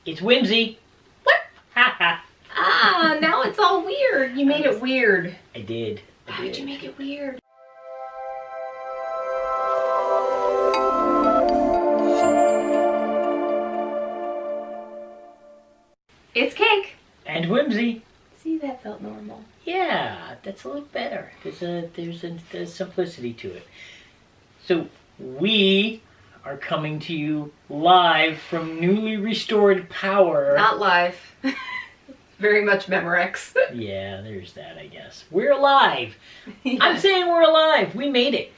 It's whimsy. What? Ha ha. Ah, now it's all weird. You made it weird. I did. How did you make it weird? It's cake. And whimsy. See, that felt normal. Yeah, that's a little better. There's a simplicity to it. So we are coming to you live from newly restored power. Not live. Very much Memorex. Yeah, there's that, I guess. We're alive. Yeah. I'm saying we're alive. We made it.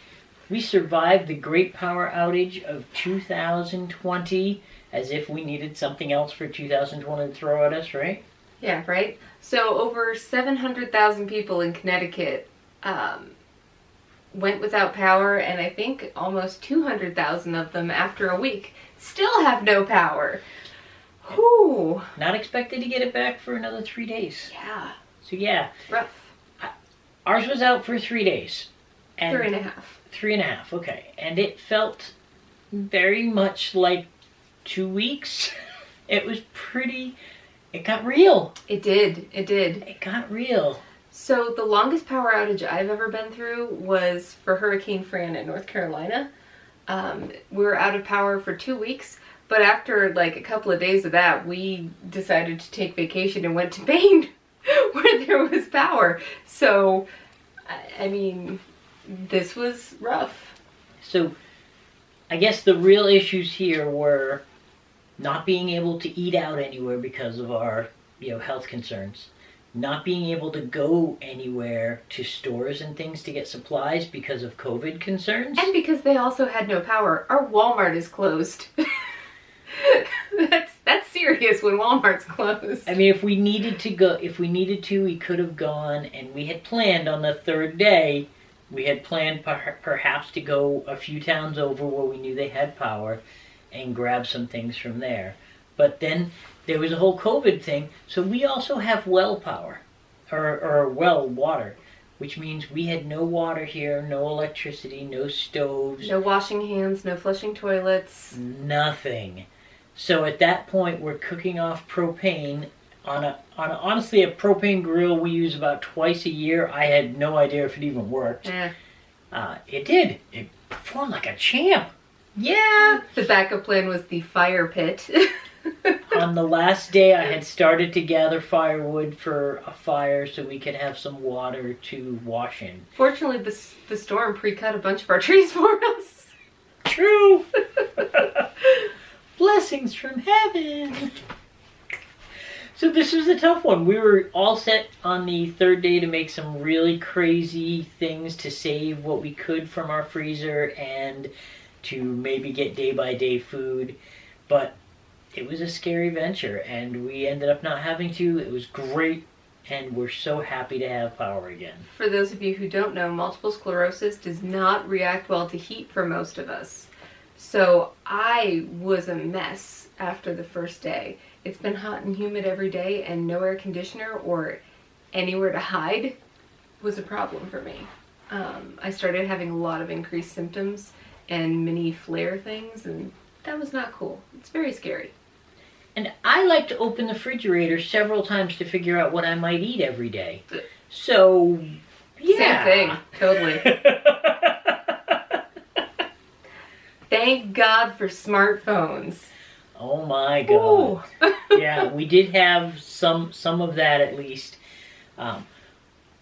We survived the great power outage of 2020 as if we needed something else for 2020 to throw at us, right? Yeah, right? So over 700,000 people in Connecticut went without power, and I think almost 200,000 of them after a week still have no power. Whew. Not expected to get it back for another 3 days. Yeah. So yeah. It's rough. Ours was out for 3 days. And 3.5. 3.5, okay. And it felt very much like 2 weeks. It was pretty... It got real. It did. It did. It got real. So the longest power outage I've ever been through was for Hurricane Fran in North Carolina. We were out of power for 2 weeks, but after like a couple of days of that, we decided to take vacation and went to Maine where there was power. So, I mean, this was rough. So, I guess the real issues here were not being able to eat out anywhere because of our, health concerns. Not being able to go anywhere to stores and things to get supplies because of COVID concerns. And because they also had no power. Our Walmart is closed. That's serious when Walmart's closed. I mean, if we needed to, we could have gone, and we had planned on the third day, we had planned perhaps to go a few towns over where we knew they had power and grab some things from there. But then there was a whole COVID thing, so we also have well power, or well water, which means we had no water here, no electricity, no stoves. No washing hands, no flushing toilets. Nothing. So at that point, we're cooking off propane on honestly a propane grill we use about twice a year. I had no idea if it even worked. It did. It performed like a champ. Yeah. The backup plan was the fire pit. On the last day, I had started to gather firewood for a fire so we could have some water to wash in. Fortunately, the storm pre-cut a bunch of our trees for us. True. Blessings from heaven. So this was a tough one. We were all set on the third day to make some really crazy things to save what we could from our freezer and to maybe get day-by-day food. But it was a scary venture, and we ended up not having to. It was great, and we're so happy to have power again. For those of you who don't know, multiple sclerosis does not react well to heat for most of us. So I was a mess after the first day. It's been hot and humid every day, and no air conditioner or anywhere to hide was a problem for me. I started having a lot of increased symptoms and mini flare things, and that was not cool. It's very scary. And I like to open the refrigerator several times to figure out what I might eat every day. So, yeah. Same thing, totally. Thank God for smartphones. Oh my God. Yeah, we did have some of that at least.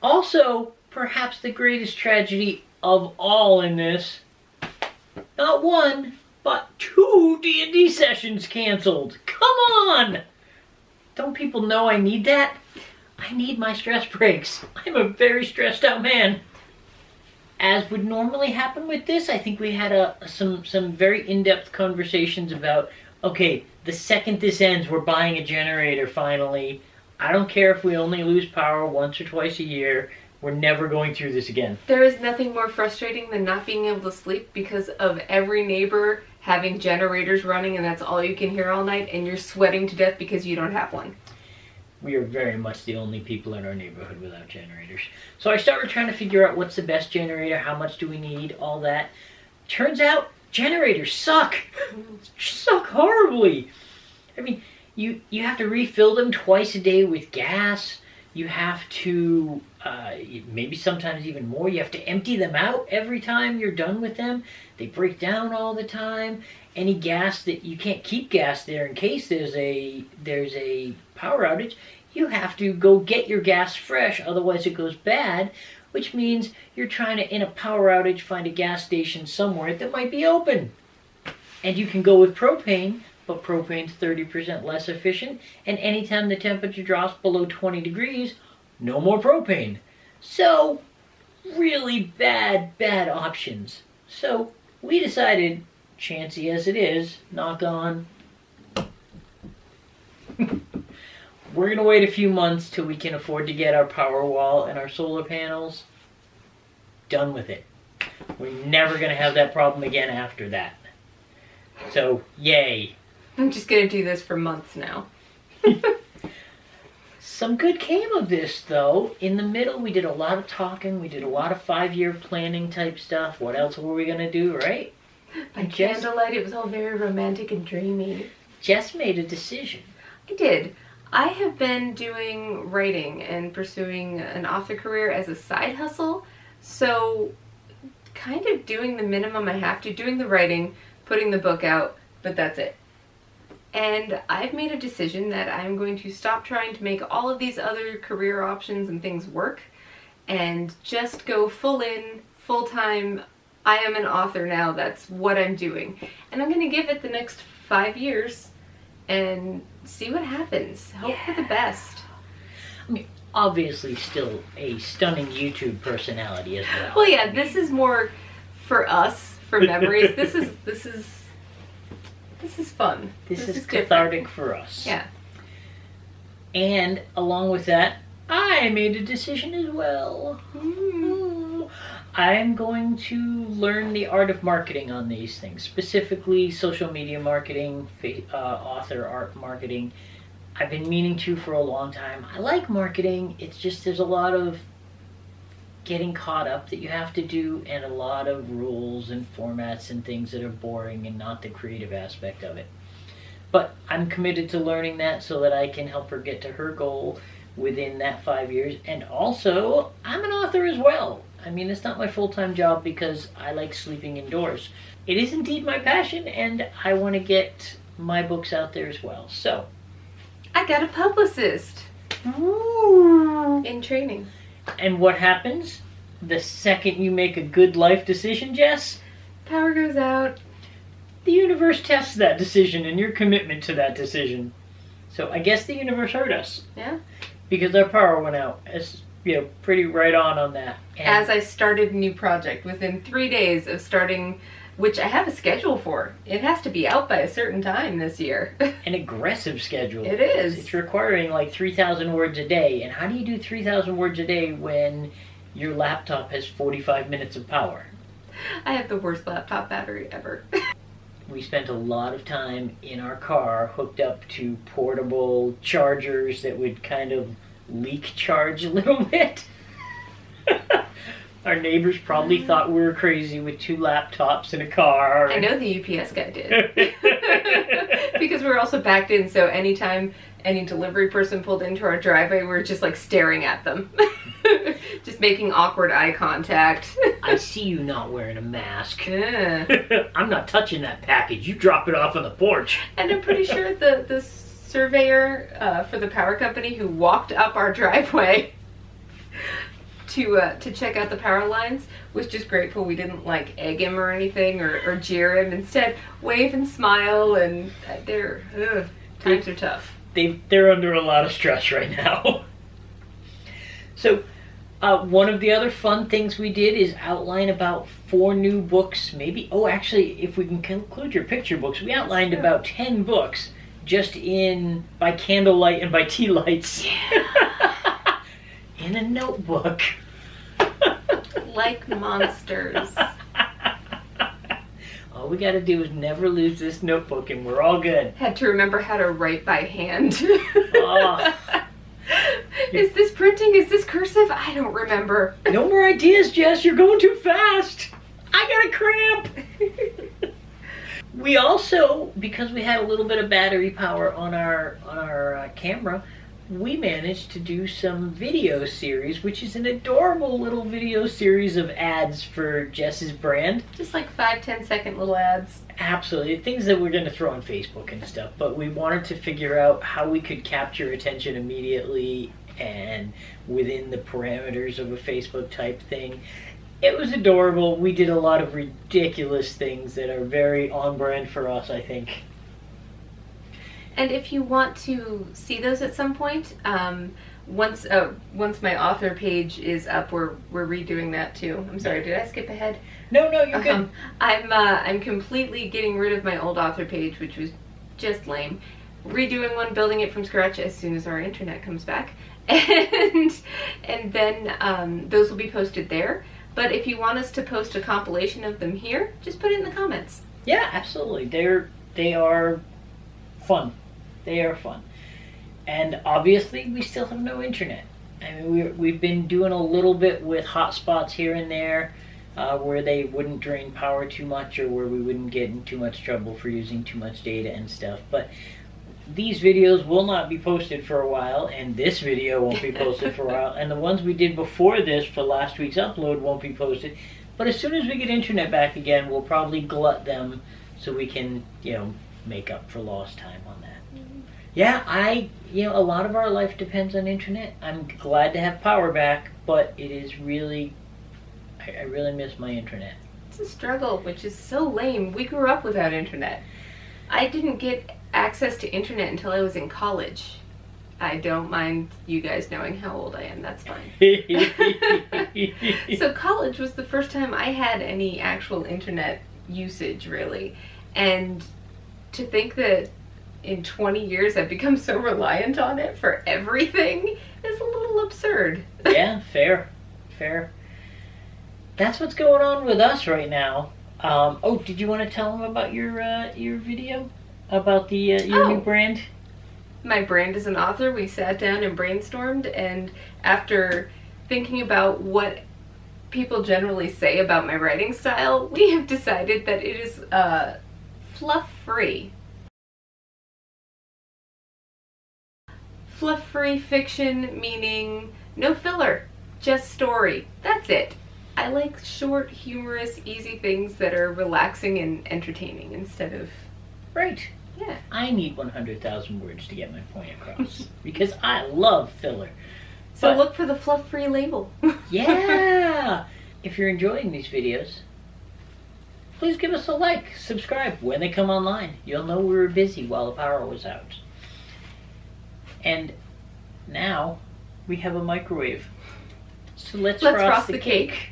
Also, perhaps the greatest tragedy of all in this, not one, but 2 D&D sessions canceled. Come on! Don't people know I need that? I need my stress breaks. I'm a very stressed out man. As would normally happen with this, I think we had some very in-depth conversations about, okay, the second this ends, we're buying a generator finally. I don't care if we only lose power once or twice a year. We're never going through this again. There is nothing more frustrating than not being able to sleep because of every neighbor having generators running and that's all you can hear all night, and you're sweating to death because you don't have one. We are very much the only people in our neighborhood without generators. So I started trying to figure out what's the best generator, how much do we need, all that. Turns out generators suck. Suck horribly. I mean, You have to refill them twice a day with gas. You have to, maybe sometimes even more, you have to empty them out every time you're done with them. They break down all the time. Any gas that you can't keep gas there in case there's a power outage, you have to go get your gas fresh, otherwise it goes bad, which means you're trying to, in a power outage, find a gas station somewhere that might be open. And you can go with propane, but propane's 30% less efficient, and anytime the temperature drops below 20 degrees, no more propane. So, really bad options. So, we decided, chancy as it is, knock on, we're going to wait a few months till we can afford to get our power wall and our solar panels. Done with it. We're never going to have that problem again after that. So, yay. I'm just going to do this for months now. Some good came of this, though. In the middle, we did a lot of talking. We did a lot of 5-year planning type stuff. What else were we going to do, right? By candlelight, it was all very romantic and dreamy. Jess made a decision. I did. I have been doing writing and pursuing an author career as a side hustle. So, kind of doing the minimum I have to. Doing the writing, putting the book out, but that's it. And I've made a decision that I'm going to stop trying to make all of these other career options and things work and just go full in, full time. I am an author now. That's what I'm doing. And I'm going to give it the next 5 years and see what happens. Hope for the best. I mean, obviously still a stunning YouTube personality as well. Well, yeah, this is more for us, for memories. This is fun. This is cathartic for us. Yeah. And along with that, I made a decision as well. I'm going to learn the art of marketing on these things, specifically social media marketing, author art marketing. I've been meaning to for a long time. I like marketing. It's just there's a lot of getting caught up that you have to do and a lot of rules and formats and things that are boring and not the creative aspect of it. But I'm committed to learning that so that I can help her get to her goal within that 5 years. And also, I'm an author as well. I mean, it's not my full-time job because I like sleeping indoors. It is indeed my passion, and I want to get my books out there as well. So, I got a publicist. In training. And what happens the second you make a good life decision, Jess? Power goes out. The universe tests that decision and your commitment to that decision. So I guess the universe heard us. Yeah. Because our power went out. It's, pretty right on that. And as I started a new project within 3 days of starting, which I have a schedule for. It has to be out by a certain time this year. An aggressive schedule. It is. It's requiring like 3,000 words a day. And how do you do 3,000 words a day when your laptop has 45 minutes of power? I have the worst laptop battery ever. We spent a lot of time in our car hooked up to portable chargers that would kind of leak charge a little bit. Our neighbors probably thought we were crazy with 2 laptops in a car. I know the UPS guy did. Because we were also backed in, so anytime any delivery person pulled into our driveway, we were just like staring at them. Just making awkward eye contact. I see you not wearing a mask. Yeah. I'm not touching that package. You drop it off on the porch. And I'm pretty sure the surveyor for the power company who walked up our driveway to check out the power lines was just grateful we didn't like egg him or anything or jeer him. Instead, wave and smile, and times are tough. They're under a lot of stress right now. So, one of the other fun things we did is outline about 4 new books, maybe. Oh, actually, if we can include your picture books, we outlined about 10 books just by candlelight and by tea lights. Yeah. In a notebook. Like monsters. All we gotta do is never lose this notebook and we're all good. Had to remember how to write by hand. Oh. Is this printing? Is this cursive? I don't remember. No more ideas, Jess. You're going too fast. I got a cramp. We also, because we had a little bit of battery power on our camera, we managed to do some video series, which is an adorable little video series of ads for Jess's brand. Just like 5-10 second little ads. Absolutely, things that we're going to throw on Facebook and stuff, but we wanted to figure out how we could capture attention immediately and within the parameters of a Facebook type thing. It was adorable. We did a lot of ridiculous things that are very on brand for us, I think. And if you want to see those at some point, once my author page is up, we're redoing that too. I'm sorry, did I skip ahead? No, you're good. I'm completely getting rid of my old author page, which was just lame. Redoing one, building it from scratch as soon as our internet comes back, and then those will be posted there. But if you want us to post a compilation of them here, just put it in the comments. Yeah, absolutely. They are fun. They are fun. And obviously, we still have no internet. I mean, we've been doing a little bit with hotspots here and there, where they wouldn't drain power too much or where we wouldn't get in too much trouble for using too much data and stuff. But these videos will not be posted for a while, and this video won't be posted for a while, and the ones we did before this for last week's upload won't be posted. But as soon as we get internet back again, we'll probably glut them so we can, make up for lost time on that. Yeah, a lot of our life depends on internet. I'm glad to have power back, but it is really, I really miss my internet. It's a struggle, which is so lame. We grew up without internet. I didn't get access to internet until I was in college. I don't mind you guys knowing how old I am, that's fine. So college was the first time I had any actual internet usage, really. And to think that in 20 years I've become so reliant on it for everything is a little absurd. Yeah, fair. That's what's going on with us right now. Did you want to tell them about your video? About the your new brand? My brand as an author, we sat down and brainstormed, and after thinking about what people generally say about my writing style, we have decided that it is fluff-free. Fluff-free fiction meaning no filler, just story. That's it. I like short, humorous, easy things that are relaxing and entertaining instead of... Right. Yeah. I need 100,000 words to get my point across because I love filler. So look for the fluff-free label. Yeah! If you're enjoying these videos, please give us a like, subscribe when they come online. You'll know we were busy while the power was out. And now we have a microwave. So let's frost the cake.